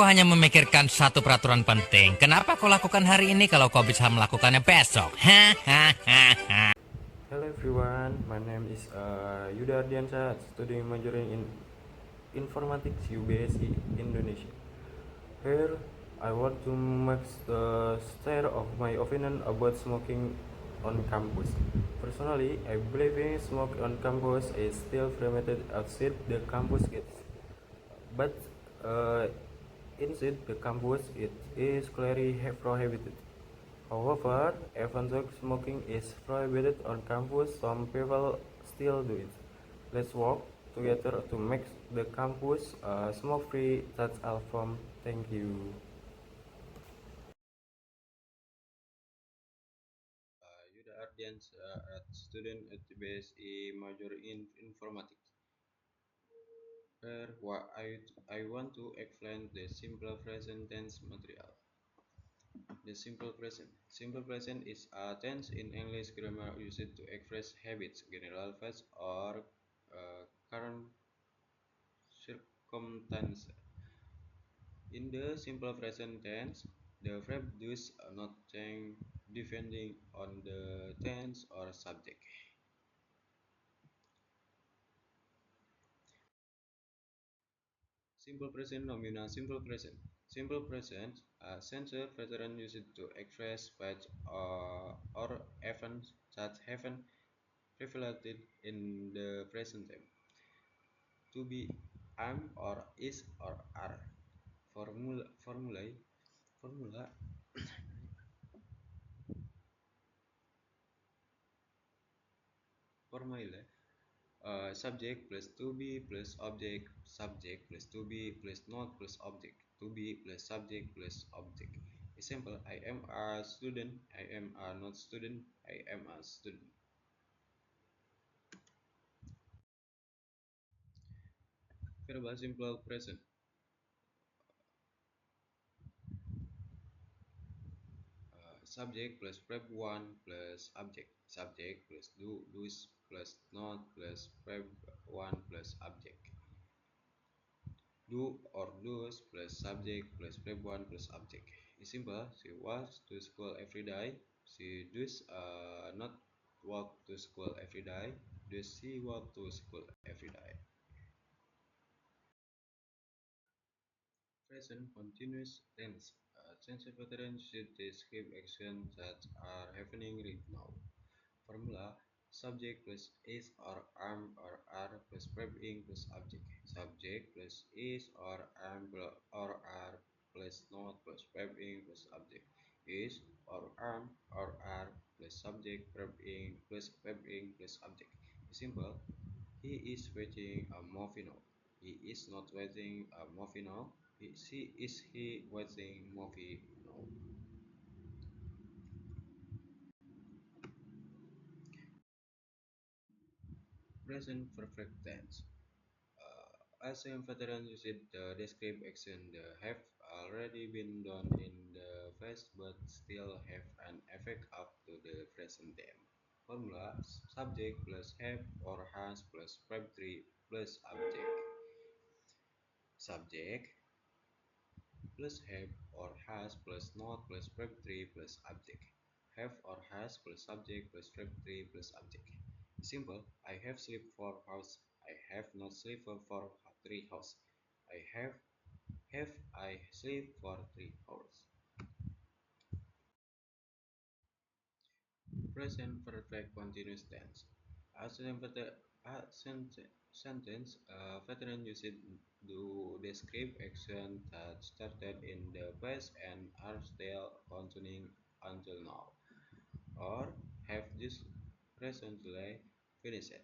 kau hanya memikirkan satu peraturan penting. Kenapa kau lakukan hari ini kalau kau bisa melakukannya besok? Hahaha. Hello everyone, my name is Yuda Ardiansyah, studying majoring in Informatics UBSI Indonesia. Here, I want to make the share of my opinion about smoking on campus. Personally, I believe smoke on campus is still permitted outside the campus gates, but uh, inside the campus it is clearly prohibited. However, even though smoking is prohibited on campus, some people still do it. Let's work together to make the campus smoke-free. That's all from. Thank you. Yuda Ardians, at student at BSI major in informatics. Here, I want to explain the simple present tense material. The simple present. Simple present is a tense in English grammar used to express habits, general facts, or current circumstances. In the simple present tense, the verb does not change depending on the tense or subject. Simple present nominal. Simple present. Simple present, a sensor pattern used to express past or events that haven't prevalent in the present time. To be, am, or is, or are. Formula formula subject plus to be plus object, subject plus to be plus not plus object, to be plus subject plus object. Example, I am a student, I am a not student, I am a student. Verbal simple present. Subject plus verb 1 plus object, subject plus does plus not plus verb 1 plus object, do or does plus subject plus verb 1 plus object. It's simple. She walks to school every day. She does not walk to school every day. Does she walk to school every day? Present continuous tense. Tense pattern should describe actions that are happening right now. Formula: subject plus is or am or are plus verb ing plus object. Subject plus is or am or are plus not plus verb ing plus object. Is or am or are plus subject verb ing plus verb ing plus object. Simple. He is watching a movie now. He is not watching a movie now. He watching movie now. Present perfect tense. As a veteran used the describe action that have already been done in the past but still have an effect up to the present time. Formula: subject plus have or has plus verb 3 plus object. Subject plus have or has plus not plus verb 3 plus object. Have or has plus subject plus verb 3 plus object. Simple. I have sleep 4 hours. I have not sleep for 3 hours. I have I sleep for 3 hours. Present perfect continuous tense. As a sentence, veteran use it to describe action that started in the past and are still continuing until now, or have just recently finished.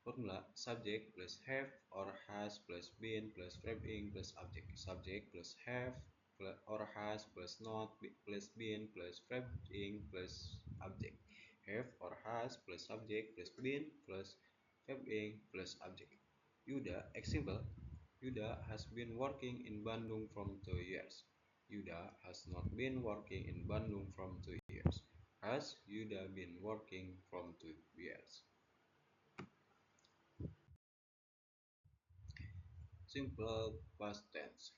Formula: subject plus have or has plus been plus verb ing plus object. Subject plus have plus or has plus not plus been plus verb ing plus object. Have or has plus subject plus been plus verb ing plus object. Yuda, example. Yuda has been working in Bandung from 2 years. Yuda has not been working in Bandung from 2 years. Has Yuda been working from 2 years? Simple past tense.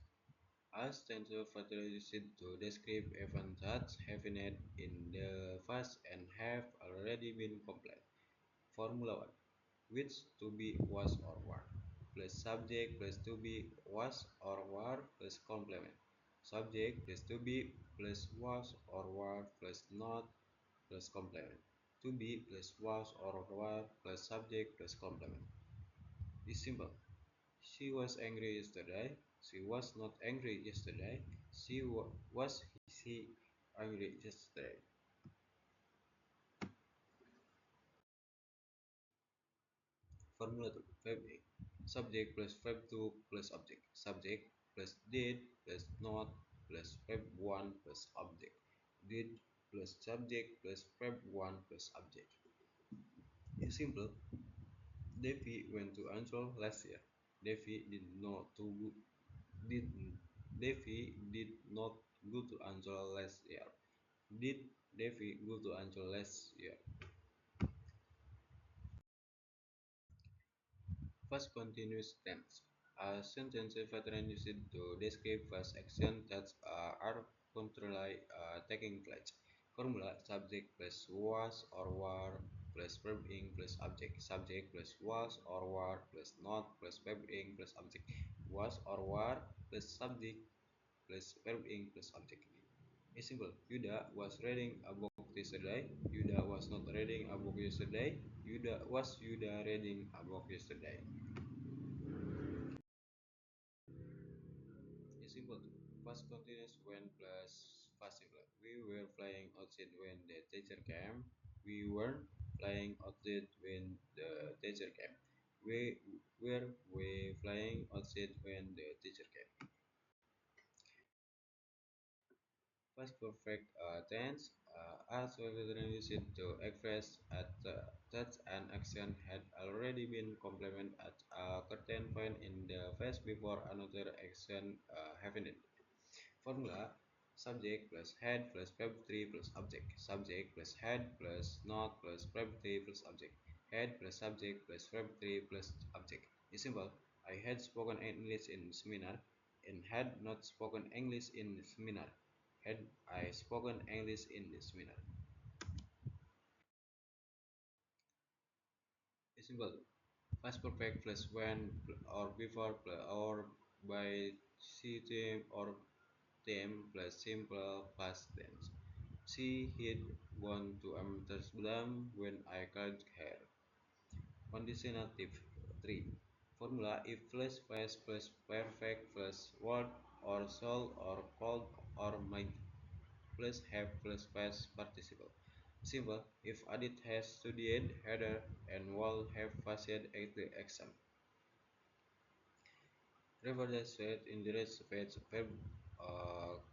As tensor further used to describe events that happened in the past and have already been completed. Formula 1. Which to be was or were plus subject plus to be was or were plus complement. Subject plus to be plus was or were plus not plus complement. To be plus was or were plus subject plus complement. It's simple. She was angry yesterday. She was not angry yesterday. Was she angry yesterday? Formula 2. Verb A. Subject plus verb 2 plus object. Subject plus did plus not plus verb 1 plus object. Did plus subject plus verb 1 plus object. It's simple. Devi went to Ancol last year. Devi did not to did Devi did not go to Ancol last year. Did Devi go to Ancol last year? Past continuous tense. A sentence veteran used to describe past action that are currently taking place. Formula subject plus was or were plus verb ing plus object. Subject plus was or were plus not plus verb ing plus object. Was or were plus subject plus verb ing plus object. It's simple. Yuda was reading a book yesterday. Yuda was not reading a book yesterday. Yuda reading a book yesterday? It's simple too. Past continuous when plus past simple. We were flying outside when the teacher came. We weren't flying outside when the teacher came. We flying outside when the teacher came. Past perfect tense as well as used to express that an action had already been completed at a certain point in the phase before another action happened. Formula subject plus head plus verb 3 plus object. Subject plus head plus not plus verb 3 plus object. Head plus subject plus verb 3 plus object. It's simple. I had spoken English in seminar and had not spoken English in seminar. Had I spoken English in the seminar? It's simple. Past perfect plus when or before or by them or them plus simple past tense. She had gone to Amsterdam when I called her. Conditional tip 3. Formula if plus past plus perfect plus word or shall or called or might plus have plus past participle. Simple. If Adit has studied Heather and will have passed the exam. Reverse said in the rest verb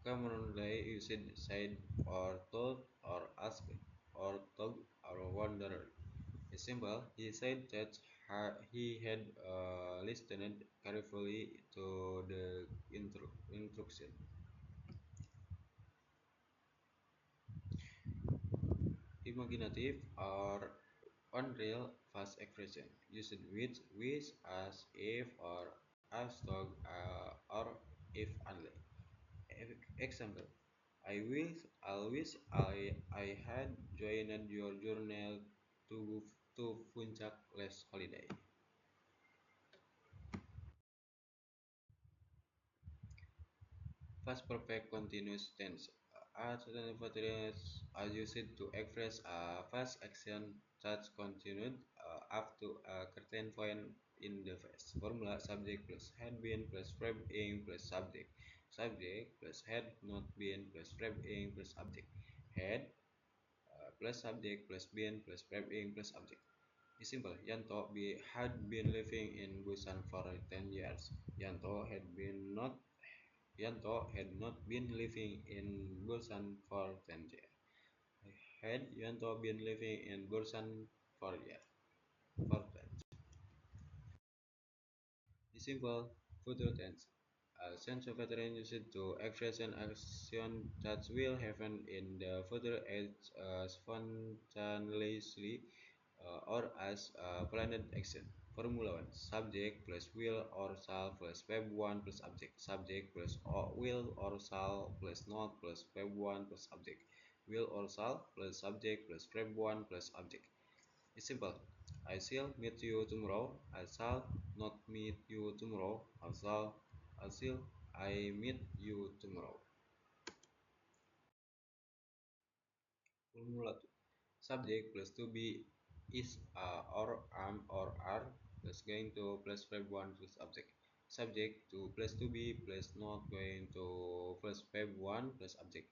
commonly used said or told or asked or told or wondered. It's simple. He said that he had listened carefully to the instruction. Imaginative or unreal fast expression used with wish as if or as though or if only. Example: I wish I had joined your journal to Puncak last holiday. Past perfect continuous tense. Alternative verbs are used to express a past action that continued up to a certain point in the past. Formula subject plus had been plus verb ing plus subject. Subject plus had not been plus verb ing plus object. Had plus subject plus been plus verb ing plus object. It's simple. Had been living in Busan for 10 years. Yanto had not been living in Busan for 10 years. Had Yanto been living in Busan for years? For 10. The simple future tense. A sense of veteran used to express an action that will happen in the future as spontaneously or as a planned action. Formula 1. Subject plus will or shall plus verb 1 plus object. Subject plus will or shall plus not plus verb 1 plus object. Will or shall plus subject plus verb 1 plus object. It's simple. I shall meet you tomorrow. I shall not meet you tomorrow. I meet you tomorrow. Formula 2. Subject plus to be is or am or are plus going to plus verb 1 plus object. Subject to plus to be plus not going to plus verb 1 plus object.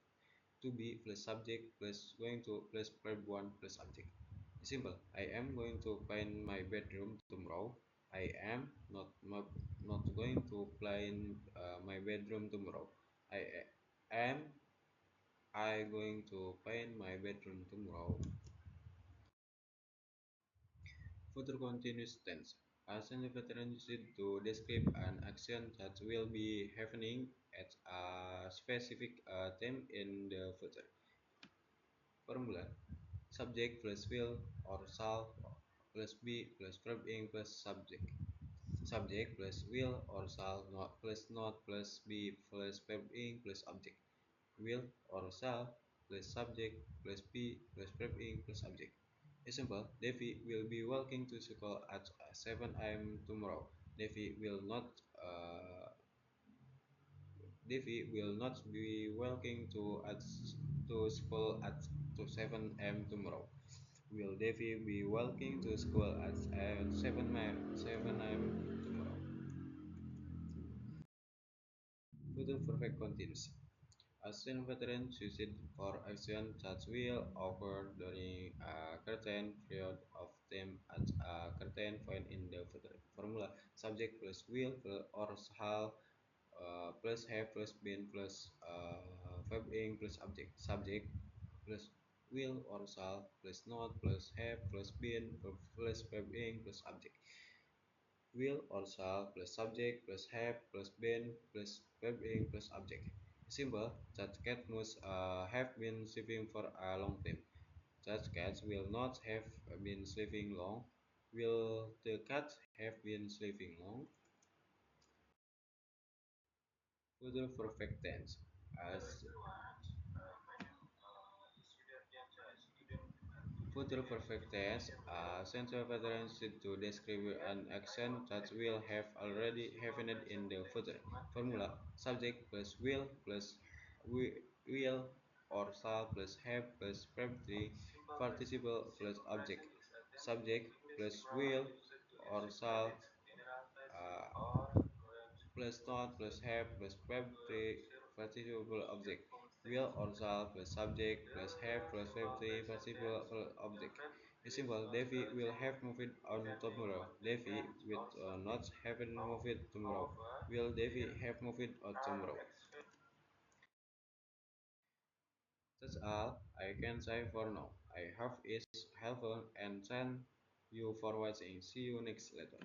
To be plus subject plus going to plus verb 1 plus object. It's simple. I am going to paint my bedroom tomorrow. I am not going to paint my bedroom tomorrow. Am I going to paint my bedroom tomorrow? Future continuous tense. As an veteran used to describe an action that will be happening at a specific time in the future. Formula: subject plus will or shall plus be plus verb ing plus subject. Subject plus will or shall not plus be plus verb ing plus object. Will or shall plus subject plus be plus verb ing plus object. Example: Devi will be walking to school at 7 a.m. tomorrow. Devi will not be walking to school at 7 a.m. tomorrow. Will Devi be walking to school at 7 a.m. tomorrow? Future perfect continuous. Action veterans use it for action that will occur during a certain period of time at a certain point in the future. Formula: subject plus will or shall plus have plus been plus verb ing plus object. Subject plus will or shall plus not plus have plus been plus verb ing plus object. Will or shall plus subject plus have plus been plus verb ing plus object. Simple. That cat must have been sleeping for a long time. That cat will not have been sleeping long. Will the cat have been sleeping long? Future perfect tense. As future perfect tense, central patterns to describe an action that will have already happened in the future. Formula: subject plus will or shall plus have plus verb 3 participle plus object. Subject plus will or shall uh, plus not plus have plus verb 3 participle object. Will or shall plus subject plus have plus verb 3 participle object. It's simple. Devi will have moved on tomorrow. Devi will not have moved tomorrow. Will Devi have moved on tomorrow? That's all I can say for now. I hope it's helpful and thank you for watching. See you next later.